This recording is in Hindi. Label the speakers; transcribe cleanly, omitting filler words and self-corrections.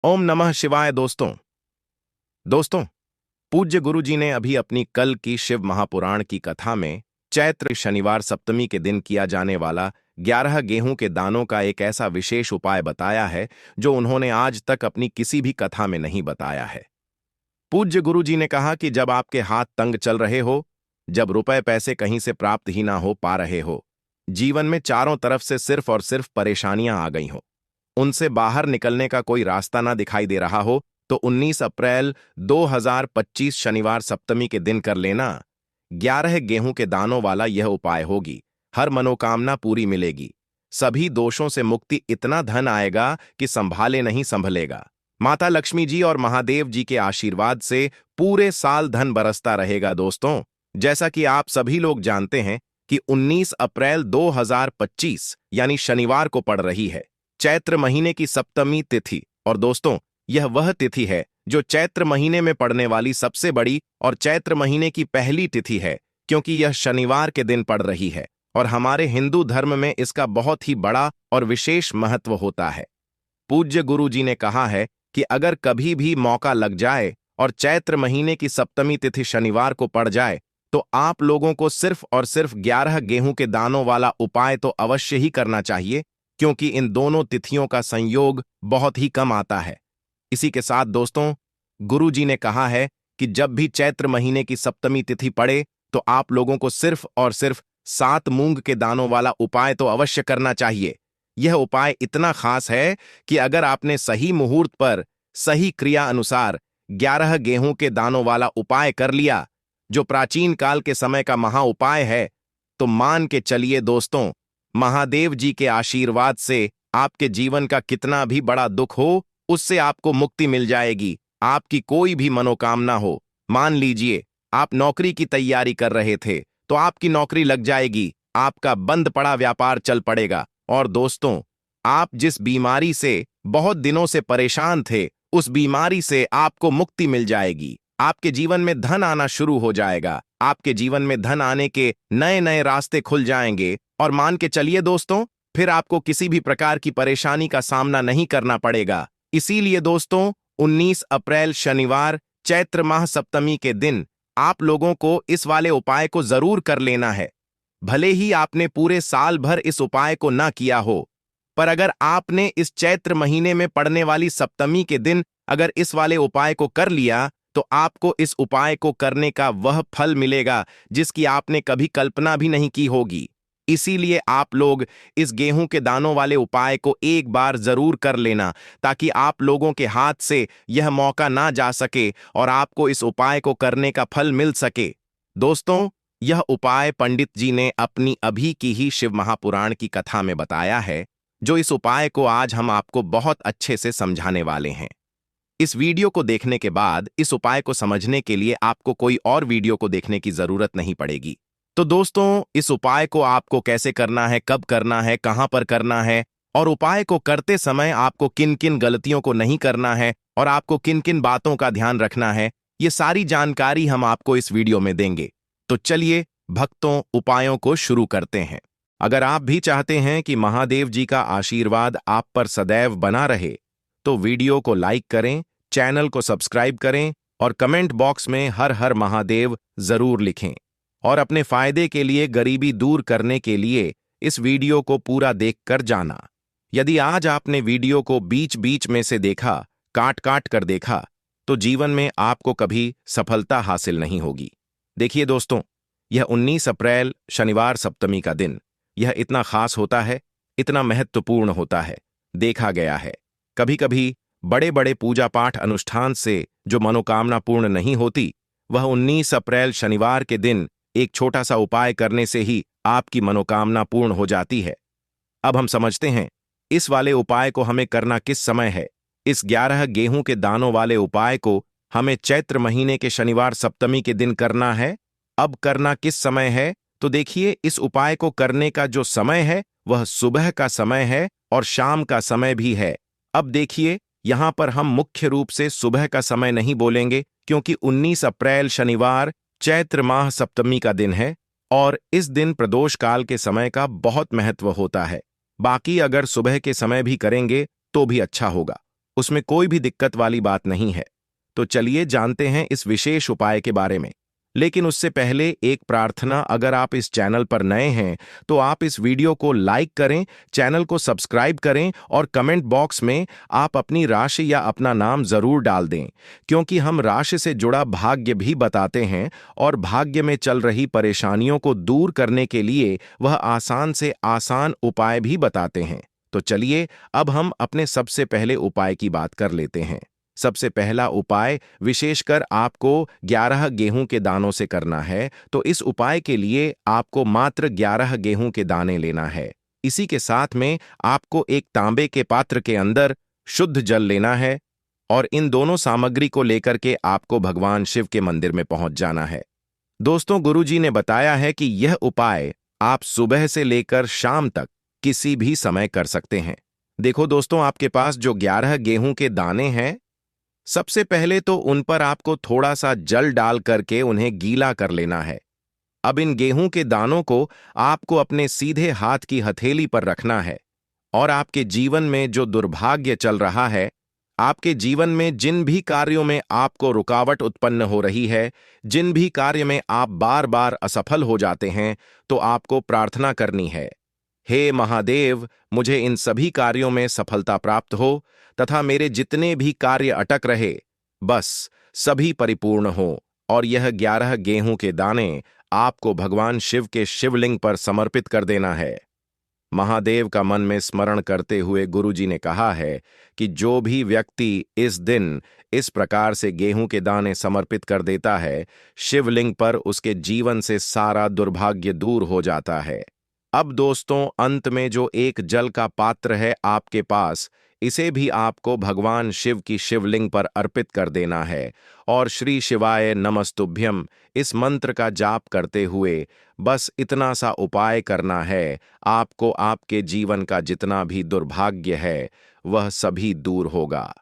Speaker 1: ओम नमः शिवाय। दोस्तों, पूज्य गुरु जी ने अभी अपनी कल की शिव महापुराण की कथा में चैत्र शनिवार सप्तमी के दिन किया जाने वाला 11 गेहूं के दानों का एक ऐसा विशेष उपाय बताया है जो उन्होंने आज तक अपनी किसी भी कथा में नहीं बताया है। पूज्य गुरु जी ने कहा कि जब आपके हाथ तंग चल रहे हो, जब रुपए पैसे कहीं से प्राप्त ही ना हो पा रहे हो, जीवन में चारों तरफ से सिर्फ और सिर्फ परेशानियां आ गई हो, उनसे बाहर निकलने का कोई रास्ता ना दिखाई दे रहा हो, तो 19 अप्रैल 2025 शनिवार सप्तमी के दिन कर लेना 11 गेहूं के दानों वाला यह उपाय होगी। हर मनोकामना पूरी मिलेगी, सभी दोषों से मुक्ति, इतना धन आएगा कि संभाले नहीं संभलेगा। माता लक्ष्मी जी और महादेव जी के आशीर्वाद से पूरे साल धन बरसता रहेगा। दोस्तों, जैसा कि आप सभी लोग जानते हैं कि 19 अप्रैल 2025 यानी शनिवार को पड़ रही है चैत्र महीने की सप्तमी तिथि। और दोस्तों, यह वह तिथि है जो चैत्र महीने में पड़ने वाली सबसे बड़ी और चैत्र महीने की पहली तिथि है, क्योंकि यह शनिवार के दिन पड़ रही है और हमारे हिंदू धर्म में इसका बहुत ही बड़ा और विशेष महत्व होता है। पूज्य गुरु जी ने कहा है कि अगर कभी भी मौका लग जाए और चैत्र महीने की सप्तमी तिथि शनिवार को पड़ जाए, तो आप लोगों को सिर्फ और सिर्फ 11 गेहूं के दानों वाला उपाय तो अवश्य ही करना चाहिए, क्योंकि इन दोनों तिथियों का संयोग बहुत ही कम आता है। इसी के साथ दोस्तों, गुरु जी ने कहा है कि जब भी चैत्र महीने की सप्तमी तिथि पड़े तो आप लोगों को सिर्फ और सिर्फ 7 मूंग के दानों वाला उपाय तो अवश्य करना चाहिए। यह उपाय इतना खास है कि अगर आपने सही मुहूर्त पर सही क्रिया अनुसार 11 गेहूं के दानों वाला उपाय कर लिया, जो प्राचीन काल के समय का महा उपाय है, तो मान के चलिए दोस्तों, महादेव जी के आशीर्वाद से आपके जीवन का कितना भी बड़ा दुख हो, उससे आपको मुक्ति मिल जाएगी। आपकी कोई भी मनोकामना हो, मान लीजिए आप नौकरी की तैयारी कर रहे थे तो आपकी नौकरी लग जाएगी, आपका बंद पड़ा व्यापार चल पड़ेगा। और दोस्तों, आप जिस बीमारी से बहुत दिनों से परेशान थे, उस बीमारी से आपको मुक्ति मिल जाएगी। आपके जीवन में धन आना शुरू हो जाएगा, आपके जीवन में धन आने के नए नए रास्ते खुल जाएंगे। और मान के चलिए दोस्तों, फिर आपको किसी भी प्रकार की परेशानी का सामना नहीं करना पड़ेगा। इसीलिए दोस्तों, 19 अप्रैल शनिवार चैत्र माह सप्तमी के दिन आप लोगों को इस वाले उपाय को जरूर कर लेना है। भले ही आपने पूरे साल भर इस उपाय को ना किया हो, पर अगर आपने इस चैत्र महीने में पड़ने वाली सप्तमी के दिन अगर इस वाले उपाय को कर लिया, तो आपको इस उपाय को करने का वह फल मिलेगा जिसकी आपने कभी कल्पना भी नहीं की होगी। इसीलिए आप लोग इस गेहूं के दानों वाले उपाय को एक बार जरूर कर लेना, ताकि आप लोगों के हाथ से यह मौका ना जा सके और आपको इस उपाय को करने का फल मिल सके। दोस्तों, यह उपाय पंडित जी ने अपनी अभी की ही शिव महापुराण की कथा में बताया है, जो इस उपाय को आज हम आपको बहुत अच्छे से समझाने वाले हैं। इस वीडियो को देखने के बाद इस उपाय को समझने के लिए आपको कोई और वीडियो को देखने की जरूरत नहीं पड़ेगी। तो दोस्तों, इस उपाय को आपको कैसे करना है, कब करना है, कहां पर करना है, और उपाय को करते समय आपको किन किन गलतियों को नहीं करना है और आपको किन किन बातों का ध्यान रखना है, ये सारी जानकारी हम आपको इस वीडियो में देंगे। तो चलिए भक्तों, उपायों को शुरू करते हैं। अगर आप भी चाहते हैं कि महादेव जी का आशीर्वाद आप पर सदैव बना रहे, तो वीडियो को लाइक करें, चैनल को सब्सक्राइब करें और कमेंट बॉक्स में हर हर महादेव जरूर लिखें। और अपने फायदे के लिए, गरीबी दूर करने के लिए इस वीडियो को पूरा देखकर जाना। यदि आज आपने वीडियो को बीच बीच में से देखा, काट काट कर देखा, तो जीवन में आपको कभी सफलता हासिल नहीं होगी। देखिए दोस्तों, यह 19 अप्रैल शनिवार सप्तमी का दिन, यह इतना खास होता है, इतना महत्वपूर्ण होता है। देखा गया है कभी कभी बड़े बड़े पूजा पाठ अनुष्ठान से जो मनोकामना पूर्ण नहीं होती, वह 19 अप्रैल शनिवार के दिन एक छोटा सा उपाय करने से ही आपकी मनोकामना पूर्ण हो जाती है। अब हम समझते हैं इस वाले उपाय को हमें करना किस समय है। इस 11 गेहूं के दानों वाले उपाय को हमें चैत्र महीने के शनिवार सप्तमी के दिन करना है। अब करना किस समय है, तो देखिए, इस उपाय को करने का जो समय है वह सुबह का समय है और शाम का समय भी है। अब देखिए, यहां पर हम मुख्य रूप से सुबह का समय नहीं बोलेंगे, क्योंकि 19 अप्रैल शनिवार चैत्र माह सप्तमी का दिन है और इस दिन प्रदोष काल के समय का बहुत महत्व होता है। बाकी अगर सुबह के समय भी करेंगे तो भी अच्छा होगा। उसमें कोई भी दिक्कत वाली बात नहीं है। तो चलिए जानते हैं इस विशेष उपाय के बारे में। लेकिन उससे पहले एक प्रार्थना, अगर आप इस चैनल पर नए हैं तो आप इस वीडियो को लाइक करें, चैनल को सब्सक्राइब करें और कमेंट बॉक्स में आप अपनी राशि या अपना नाम जरूर डाल दें, क्योंकि हम राशि से जुड़ा भाग्य भी बताते हैं और भाग्य में चल रही परेशानियों को दूर करने के लिए वह आसान से आसान उपाय भी बताते हैं। तो चलिए अब हम अपने सबसे पहले उपाय की बात कर लेते हैं। सबसे पहला उपाय विशेषकर आपको 11 गेहूं के दानों से करना है। तो इस उपाय के लिए आपको मात्र 11 गेहूं के दाने लेना है। इसी के साथ में आपको एक तांबे के पात्र के अंदर शुद्ध जल लेना है और इन दोनों सामग्री को लेकर के आपको भगवान शिव के मंदिर में पहुंच जाना है। दोस्तों, गुरुजी ने बताया है कि यह उपाय आप सुबह से लेकर शाम तक किसी भी समय कर सकते हैं। देखो दोस्तों, आपके पास जो 11 गेहूं के दाने हैं, सबसे पहले तो उन पर आपको थोड़ा सा जल डाल करके उन्हें गीला कर लेना है। अब इन गेहूं के दानों को आपको अपने सीधे हाथ की हथेली पर रखना है और आपके जीवन में जो दुर्भाग्य चल रहा है, आपके जीवन में जिन भी कार्यों में आपको रुकावट उत्पन्न हो रही है, जिन भी कार्य में आप बार बार असफल हो जाते हैं, तो आपको प्रार्थना करनी है, हे महादेव, मुझे इन सभी कार्यों में सफलता प्राप्त हो तथा मेरे जितने भी कार्य अटक रहे, बस सभी परिपूर्ण हो। और यह 11 गेहूं के दाने आपको भगवान शिव के शिवलिंग पर समर्पित कर देना है। महादेव का मन में स्मरण करते हुए गुरुजी ने कहा है कि जो भी व्यक्ति इस दिन इस प्रकार से गेहूं के दाने समर्पित कर देता है, शिवलिंग पर उसके जीवन से सारा दुर्भाग्य दूर हो जाता है। अब दोस्तों, अंत में जो एक जल का पात्र है आपके पास, इसे भी आपको भगवान शिव की शिवलिंग पर अर्पित कर देना है और श्री शिवाय नमस्तुभ्यम इस मंत्र का जाप करते हुए बस इतना सा उपाय करना है। आपको आपके जीवन का जितना भी दुर्भाग्य है वह सभी दूर होगा।